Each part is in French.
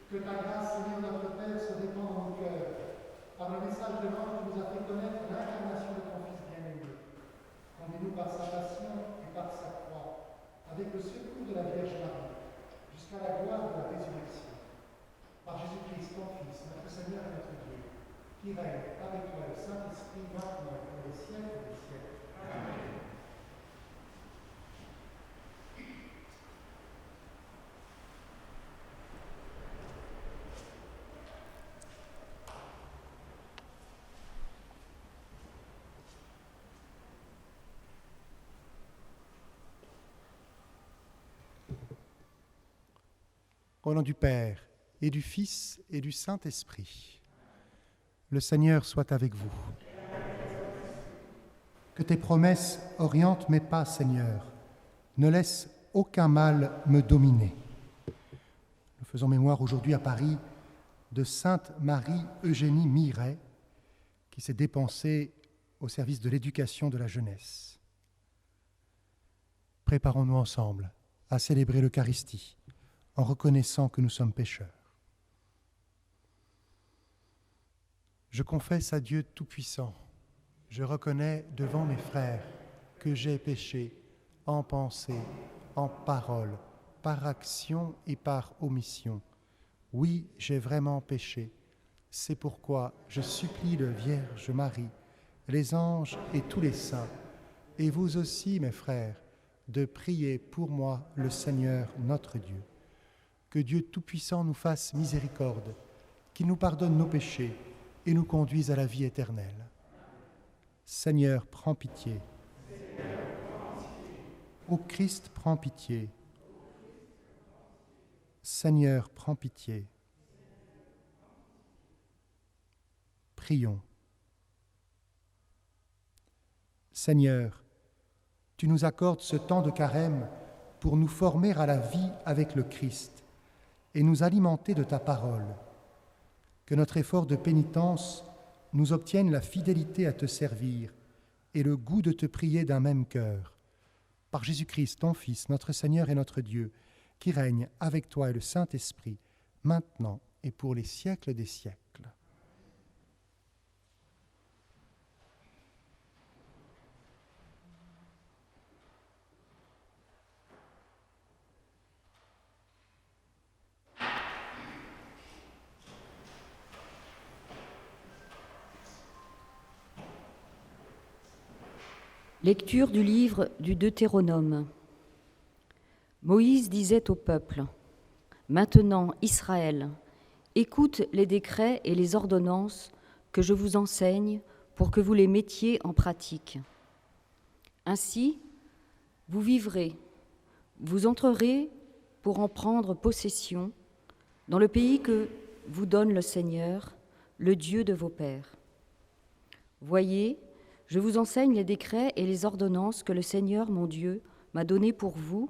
Que ta grâce, Seigneur notre Père, se répande dans nos cœurs. Par le message de l'ange, tu nous as fait connaître l'incarnation de ton Fils bien-aimé. Conduis-nous par sa passion et par sa croix, avec le secours de la Vierge Marie, jusqu'à la gloire de la résurrection. Par Jésus-Christ, ton Fils, notre Seigneur et notre Dieu, qui règne avec toi le Saint-Esprit, maintenant et pour les siècles des siècles. Amen. Au nom du Père, et du Fils, et du Saint-Esprit. Le Seigneur soit avec vous. Que tes promesses orientent mes pas, Seigneur. Ne laisse aucun mal me dominer. Nous faisons mémoire aujourd'hui à Paris de Sainte Marie-Eugénie Miret, qui s'est dépensée au service de l'éducation de la jeunesse. Préparons-nous ensemble à célébrer l'Eucharistie, en reconnaissant que nous sommes pécheurs. Je confesse à Dieu Tout-Puissant, je reconnais devant mes frères que j'ai péché en pensée, en parole, par action et par omission. Oui, j'ai vraiment péché. C'est pourquoi je supplie le Vierge Marie, les anges et tous les saints, et vous aussi, mes frères, de prier pour moi le Seigneur notre Dieu. Que Dieu Tout-Puissant nous fasse miséricorde, qu'il nous pardonne nos péchés et nous conduise à la vie éternelle. Seigneur, prends pitié. Ô Christ, prends pitié. Seigneur, prends pitié. Prions. Seigneur, tu nous accordes ce temps de carême pour nous former à la vie avec le Christ et nous alimenter de ta parole. Que notre effort de pénitence nous obtienne la fidélité à te servir et le goût de te prier d'un même cœur. Par Jésus-Christ, ton Fils, notre Seigneur et notre Dieu, qui règne avec toi et le Saint-Esprit, maintenant et pour les siècles des siècles. Lecture du livre du Deutéronome. Moïse disait au peuple : « Maintenant, Israël, écoute les décrets et les ordonnances que je vous enseigne pour que vous les mettiez en pratique. Ainsi, vous vivrez, vous entrerez pour en prendre possession dans le pays que vous donne le Seigneur, le Dieu de vos pères. Voyez, je vous enseigne les décrets et les ordonnances que le Seigneur, mon Dieu, m'a donnés pour vous,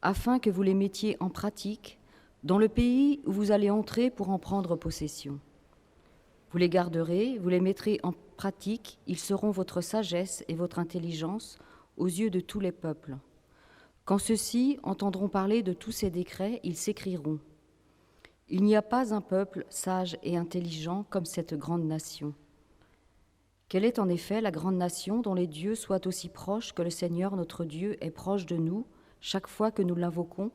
afin que vous les mettiez en pratique dans le pays où vous allez entrer pour en prendre possession. Vous les garderez, vous les mettrez en pratique, ils seront votre sagesse et votre intelligence aux yeux de tous les peuples. Quand ceux-ci entendront parler de tous ces décrets, ils s'écrieront : Il n'y a pas un peuple sage et intelligent comme cette grande nation. Quelle est en effet la grande nation dont les dieux soient aussi proches que le Seigneur notre Dieu est proche de nous chaque fois que nous l'invoquons ?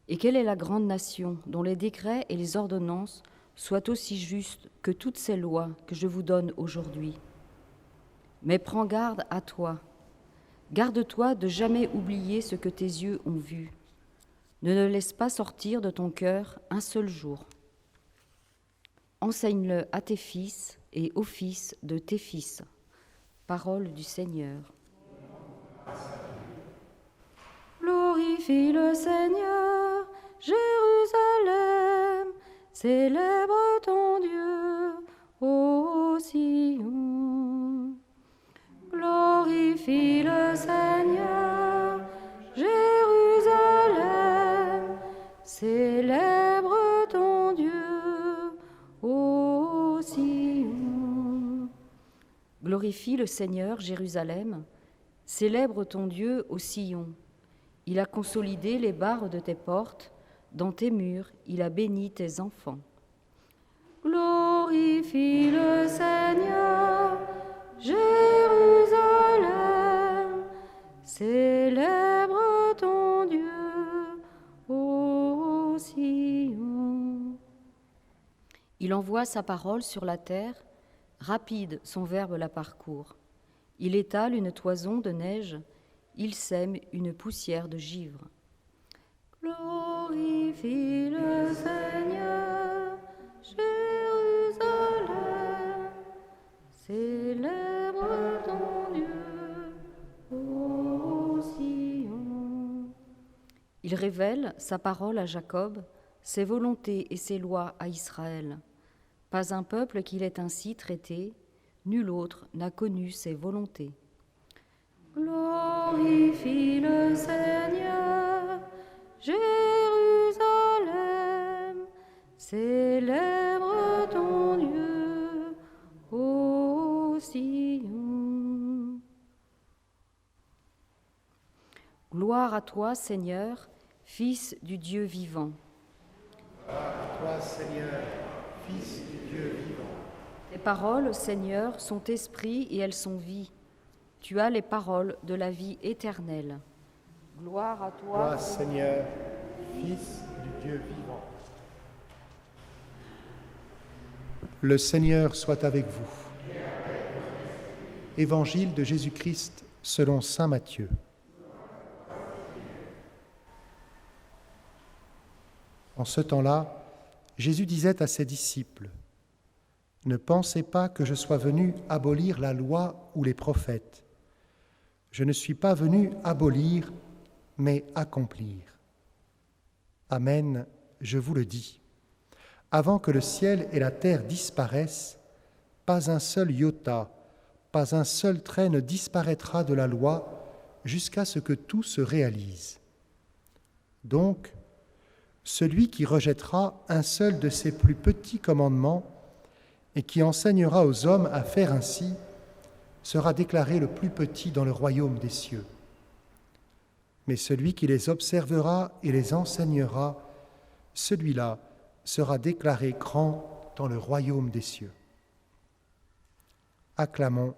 Et quelle est la grande nation dont les décrets et les ordonnances soient aussi justes que toutes ces lois que je vous donne aujourd'hui ? Mais prends garde à toi. Garde-toi de jamais oublier ce que tes yeux ont vu. Ne le laisse pas sortir de ton cœur un seul jour. Enseigne-le à tes fils et aux fils de tes fils. Parole du Seigneur. Glorifie le Seigneur, Jérusalem, célèbre ton Dieu, ô Sion. Glorifie le Seigneur, Jérusalem, célèbre ton Dieu, ô Sion. Glorifie le Seigneur, Jérusalem, célèbre ton Dieu au Sion. Il a consolidé les barres de tes portes, dans tes murs, il a béni tes enfants. Glorifie le Seigneur, Jérusalem, célèbre ton Dieu, ô Sion. Il envoie sa parole sur la terre, rapide son verbe la parcourt. Il étale une toison de neige, il sème une poussière de givre. Glorifie le Seigneur, Jérusalem, célèbre ton Dieu, ô Sion. Il révèle sa parole à Jacob, ses volontés et ses lois à Israël. Pas un peuple qu'il ait ainsi traité, nul autre n'a connu ses volontés. Glorifie le Seigneur, Jérusalem, célèbre ton Dieu, ô Sion. Gloire à toi, Seigneur, Fils du Dieu vivant. Gloire à toi, Seigneur, Fils du Dieu vivant. Tes paroles, Seigneur, sont esprit et elles sont vie. Tu as les paroles de la vie éternelle. Gloire à toi, Toi, Seigneur, Fils du Dieu vivant. Le Seigneur soit avec vous. Évangile de Jésus-Christ selon saint Matthieu. En ce temps-là, Jésus disait à ses disciples : « Ne pensez pas que je sois venu abolir la loi ou les prophètes. Je ne suis pas venu abolir, mais accomplir. Amen, je vous le dis. Avant que le ciel et la terre disparaissent, pas un seul iota, pas un seul trait ne disparaîtra de la loi jusqu'à ce que tout se réalise. Donc, celui qui rejettera un seul de ces plus petits commandements et qui enseignera aux hommes à faire ainsi sera déclaré le plus petit dans le royaume des cieux. Mais celui qui les observera et les enseignera, celui-là sera déclaré grand dans le royaume des cieux. » Acclamons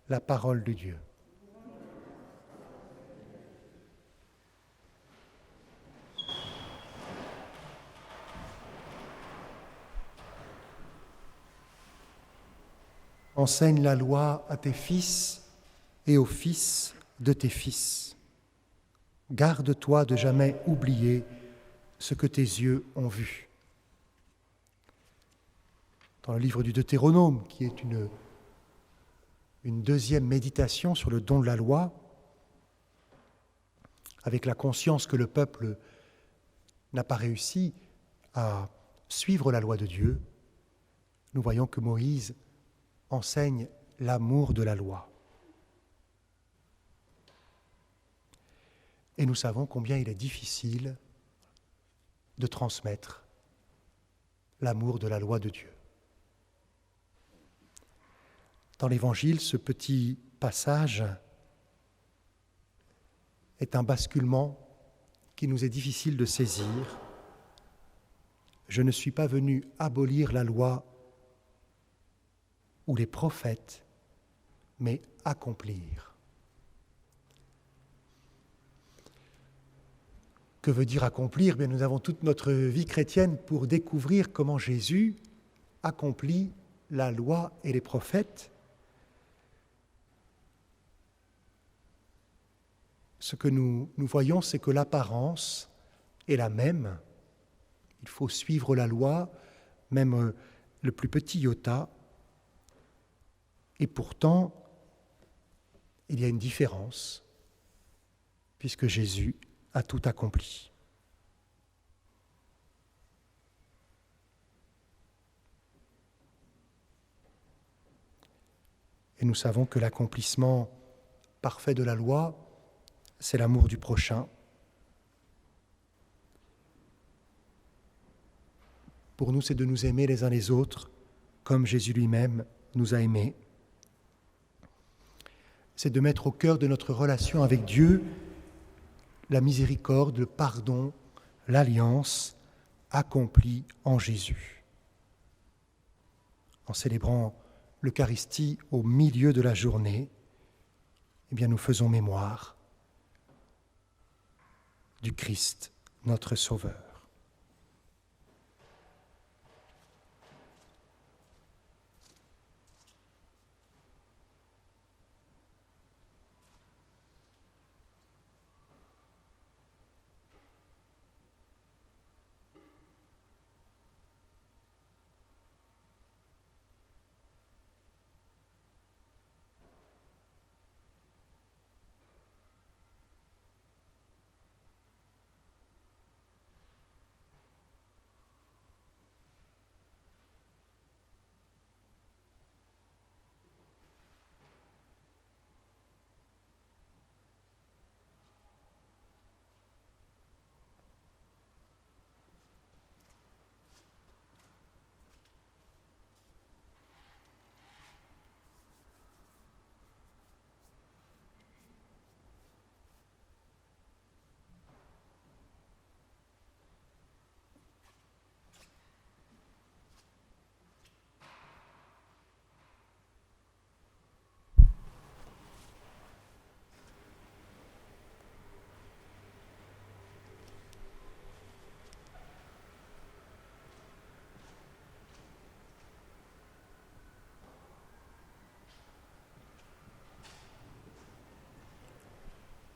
la parole de Dieu. Enseigne la loi à tes fils et aux fils de tes fils. Garde-toi de jamais oublier ce que tes yeux ont vu. Dans le livre du Deutéronome, qui est une deuxième méditation sur le don de la loi, avec la conscience que le peuple n'a pas réussi à suivre la loi de Dieu, nous voyons que Moïse enseigne l'amour de la loi. Et nous savons combien il est difficile de transmettre l'amour de la loi de Dieu. Dans l'Évangile, ce petit passage est un basculement qui nous est difficile de saisir. Je ne suis pas venu abolir la loi ou les prophètes, mais accomplir. Que veut dire accomplir ? Bien, nous avons toute notre vie chrétienne pour découvrir comment Jésus accomplit la loi et les prophètes. Ce que nous voyons, c'est que l'apparence est la même. Il faut suivre la loi, même le plus petit iota. Et pourtant, il y a une différence, puisque Jésus a tout accompli. Et nous savons que l'accomplissement parfait de la loi, c'est l'amour du prochain. Pour nous, c'est de nous aimer les uns les autres, comme Jésus lui-même nous a aimés. C'est de mettre au cœur de notre relation avec Dieu la miséricorde, le pardon, l'alliance accomplie en Jésus. En célébrant l'Eucharistie au milieu de la journée, eh bien, nous faisons mémoire du Christ, notre Sauveur.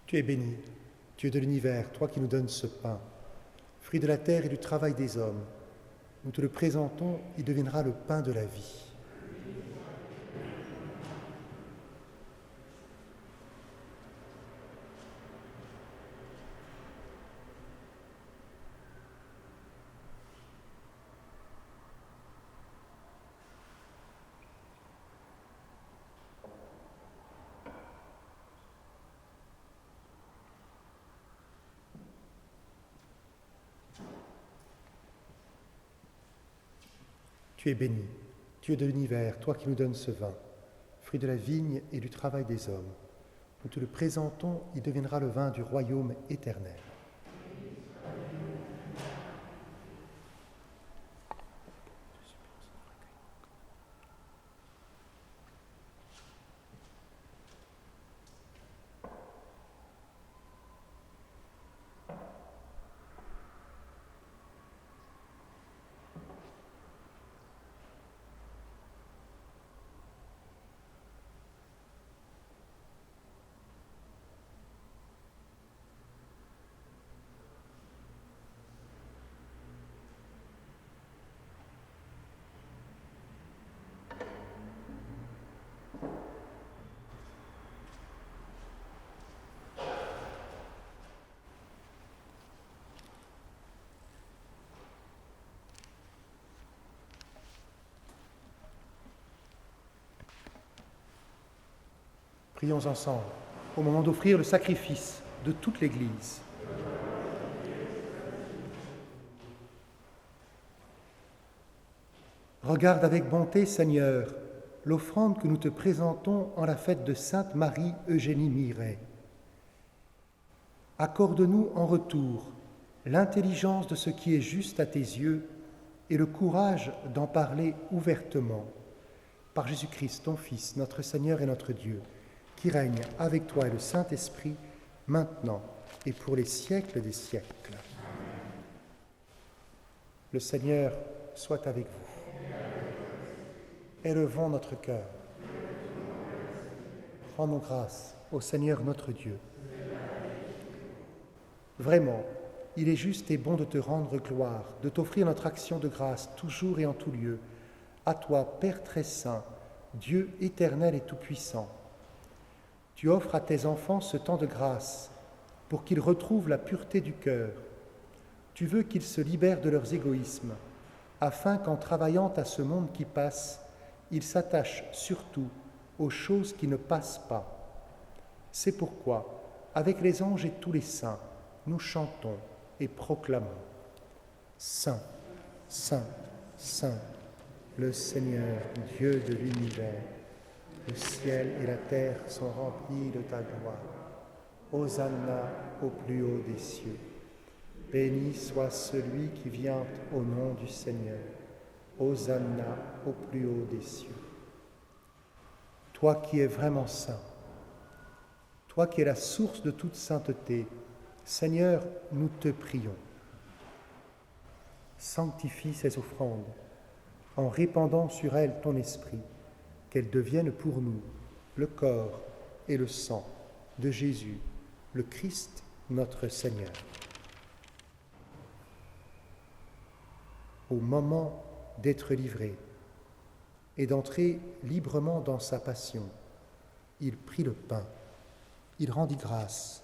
Tu es béni, Dieu de l'univers, toi qui nous donnes ce pain, fruit de la terre et du travail des hommes. Nous te le présentons, il deviendra le pain de la vie. Tu es béni, Dieu de l'univers, toi qui nous donnes ce vin, fruit de la vigne et du travail des hommes. Nous te le présentons, il deviendra le vin du royaume éternel. Prions ensemble au moment d'offrir le sacrifice de toute l'Église. Regarde avec bonté, Seigneur, l'offrande que nous te présentons en la fête de Sainte Marie-Eugénie Miret. Accorde-nous en retour l'intelligence de ce qui est juste à tes yeux et le courage d'en parler ouvertement. Par Jésus-Christ, ton Fils, notre Seigneur et notre Dieu, qui règne avec toi et le Saint-Esprit, maintenant et pour les siècles des siècles. Le Seigneur soit avec vous. Élevons notre cœur. Rendons grâce au Seigneur notre Dieu. Vraiment, il est juste et bon de te rendre gloire, de t'offrir notre action de grâce toujours et en tout lieu. À toi, Père très saint, Dieu éternel et tout-puissant. Tu offres à tes enfants ce temps de grâce pour qu'ils retrouvent la pureté du cœur. Tu veux qu'ils se libèrent de leurs égoïsmes, afin qu'en travaillant à ce monde qui passe, ils s'attachent surtout aux choses qui ne passent pas. C'est pourquoi, avec les anges et tous les saints, nous chantons et proclamons. Saint, Saint, Saint, le Seigneur, Dieu de l'univers. Le ciel et la terre sont remplis de ta gloire. Hosanna au plus haut des cieux. Béni soit celui qui vient au nom du Seigneur. Hosanna au plus haut des cieux. Toi qui es vraiment saint, toi qui es la source de toute sainteté, Seigneur, nous te prions. Sanctifie ces offrandes en répandant sur elles ton esprit, qu'elles deviennent pour nous le corps et le sang de Jésus, le Christ, notre Seigneur. Au moment d'être livré et d'entrer librement dans sa passion, il prit le pain, il rendit grâce,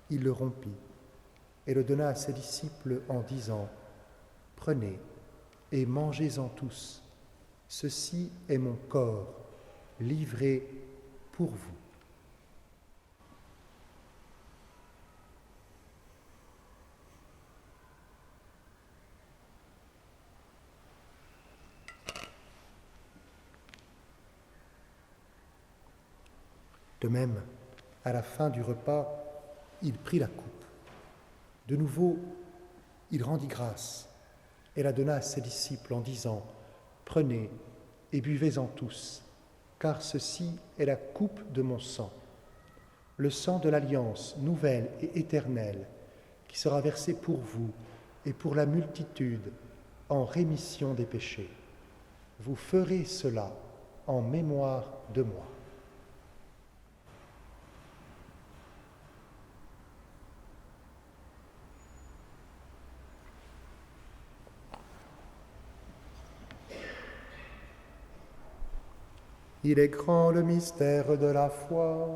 il le rompit et le donna à ses disciples en disant : « Prenez et mangez-en tous, ceci est mon corps livré pour vous. » De même, à la fin du repas, il prit la coupe. De nouveau, il rendit grâce et la donna à ses disciples en disant : « Prenez et buvez-en tous, car ceci est la coupe de mon sang, le sang de l'alliance nouvelle et éternelle, qui sera versé pour vous et pour la multitude en rémission des péchés. Vous ferez cela en mémoire de moi. » Il est grand le mystère de la foi.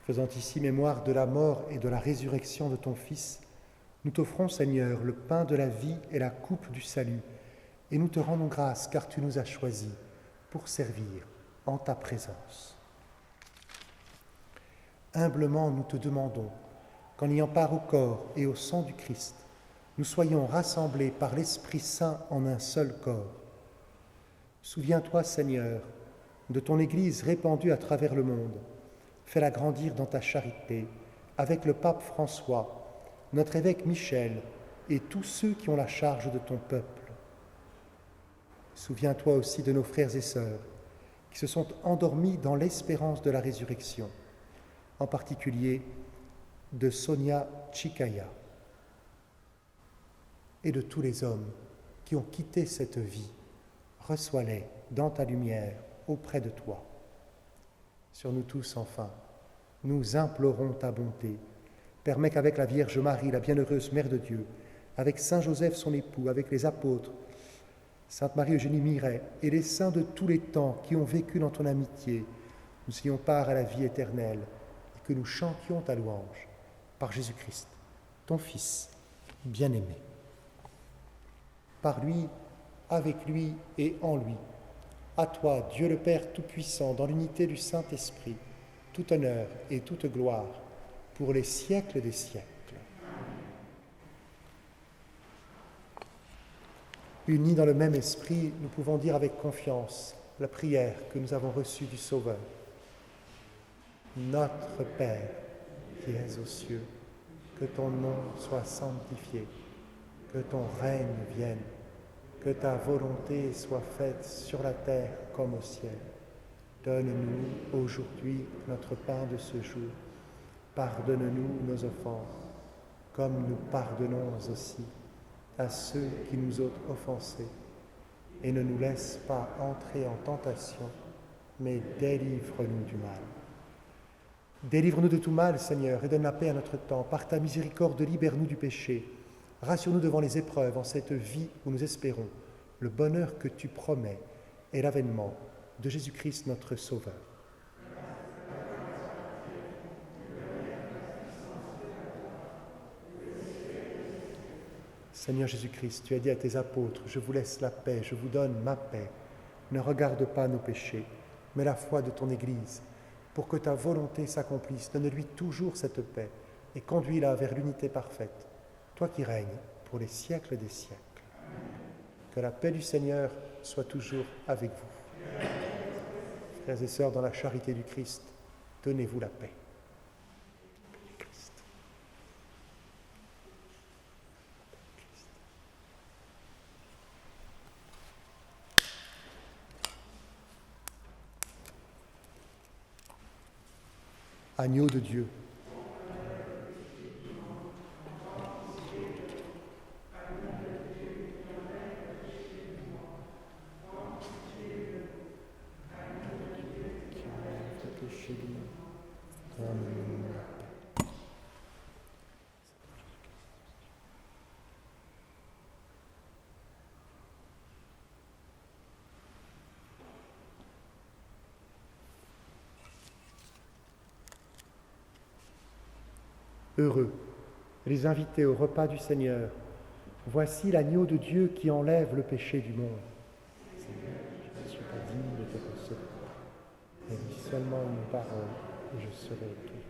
Faisant ici mémoire de la mort et de la résurrection de ton Fils, nous t'offrons, Seigneur, le pain de la vie et la coupe du salut, et nous te rendons grâce car tu nous as choisis pour servir en ta présence. Humblement, nous te demandons qu'en ayant part au corps et au sang du Christ, nous soyons rassemblés par l'Esprit Saint en un seul corps. Souviens-toi, Seigneur, de ton Église répandue à travers le monde. Fais-la grandir dans ta charité, avec le pape François, notre évêque Michel et tous ceux qui ont la charge de ton peuple. Souviens-toi aussi de nos frères et sœurs qui se sont endormis dans l'espérance de la résurrection, en particulier de Sonia Chikaya et de tous les hommes qui ont quitté cette vie. Reçois-les dans ta lumière auprès de toi. Sur nous tous, enfin, nous implorons ta bonté. Permets qu'avec la Vierge Marie, la bienheureuse Mère de Dieu, avec Saint Joseph son époux, avec les apôtres, Sainte Marie-Eugénie Miret et les saints de tous les temps qui ont vécu dans ton amitié, nous ayons part à la vie éternelle et que nous chantions ta louange par Jésus-Christ, ton Fils bien-aimé. Par lui, avec lui et en lui, à toi, Dieu le Père Tout-Puissant, dans l'unité du Saint-Esprit, tout honneur et toute gloire, pour les siècles des siècles. Unis dans le même esprit, nous pouvons dire avec confiance la prière que nous avons reçue du Sauveur. Notre Père, qui es aux cieux, que ton nom soit sanctifié, que ton règne vienne, que ta volonté soit faite sur la terre comme au ciel. Donne-nous aujourd'hui notre pain de ce jour. Pardonne-nous nos offenses, comme nous pardonnons aussi à ceux qui nous ont offensés. Et ne nous laisse pas entrer en tentation, mais délivre-nous du mal. Délivre-nous de tout mal, Seigneur, et donne la paix à notre temps. Par ta miséricorde, libère-nous du péché. Rassure-nous devant les épreuves en cette vie où nous espérons le bonheur que tu promets et l'avènement de Jésus-Christ notre Sauveur. Seigneur Jésus-Christ, tu as dit à tes apôtres, je vous laisse la paix, je vous donne ma paix. Ne regarde pas nos péchés, mais la foi de ton Église. pour que ta volonté s'accomplisse. Donne-lui toujours cette paix et conduis-la vers l'unité parfaite, toi qui règnes pour les siècles des siècles. Que la paix du Seigneur soit toujours avec vous. Frères et sœurs, dans la charité du Christ, donnez-vous la paix. Agneau de Dieu. Heureux, les invités au repas du Seigneur. Voici l'agneau de Dieu qui enlève le péché du monde. Seigneur, je ne suis pas digne de te recevoir, mais dis seulement une parole et je serai guéri.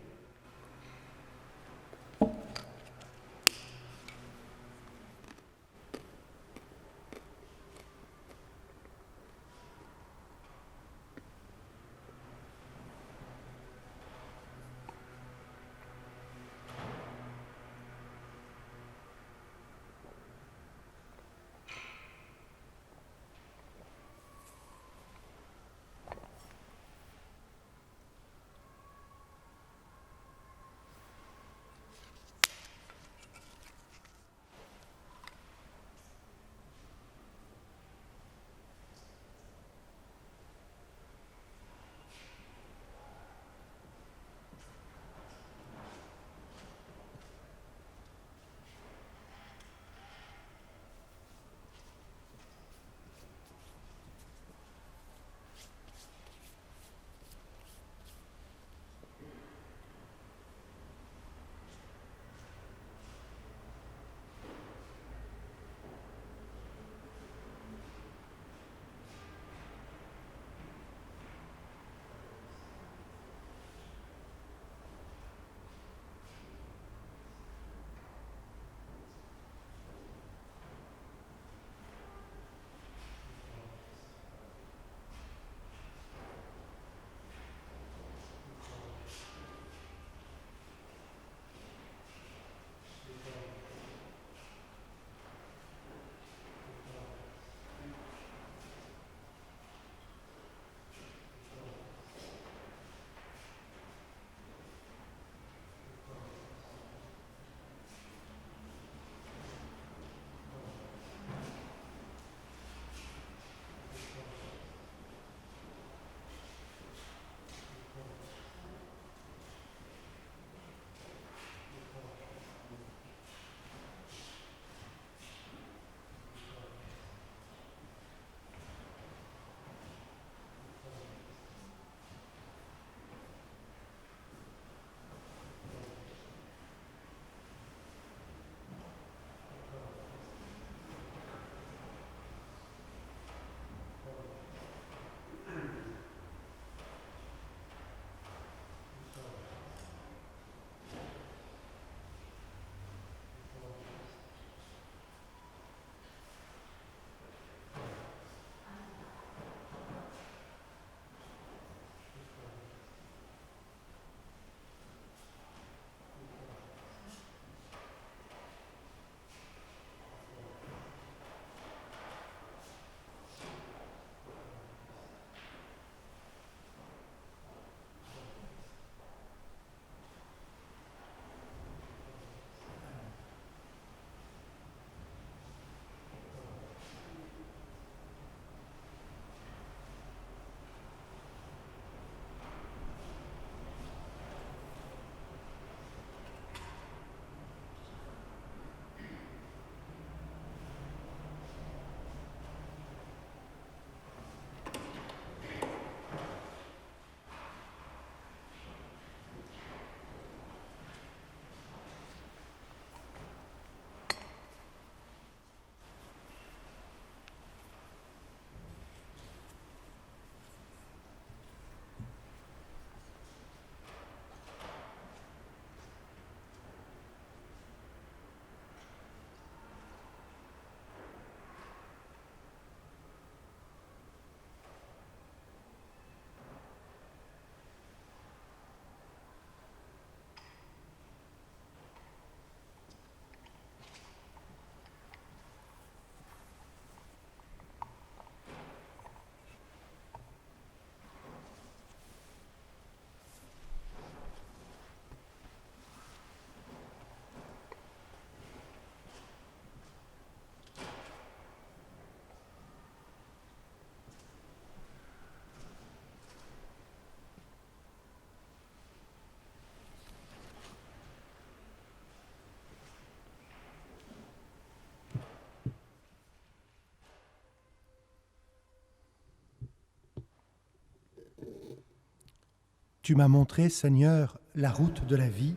Tu m'as montré, Seigneur, la route de la vie.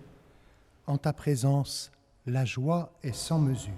En ta présence, la joie est sans mesure.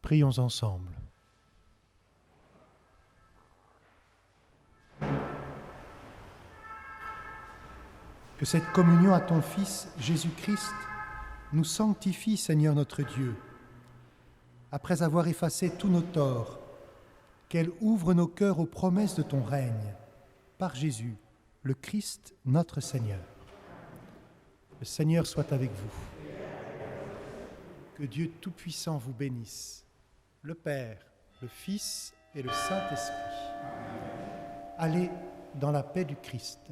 Prions ensemble. Que cette communion à ton Fils, Jésus-Christ, nous sanctifie, Seigneur notre Dieu. Après avoir effacé tous nos torts, qu'elle ouvre nos cœurs aux promesses de ton règne, par Jésus, le Christ, notre Seigneur. Le Seigneur soit avec vous. Que Dieu Tout-Puissant vous bénisse, le Père, le Fils et le Saint-Esprit. Allez dans la paix du Christ.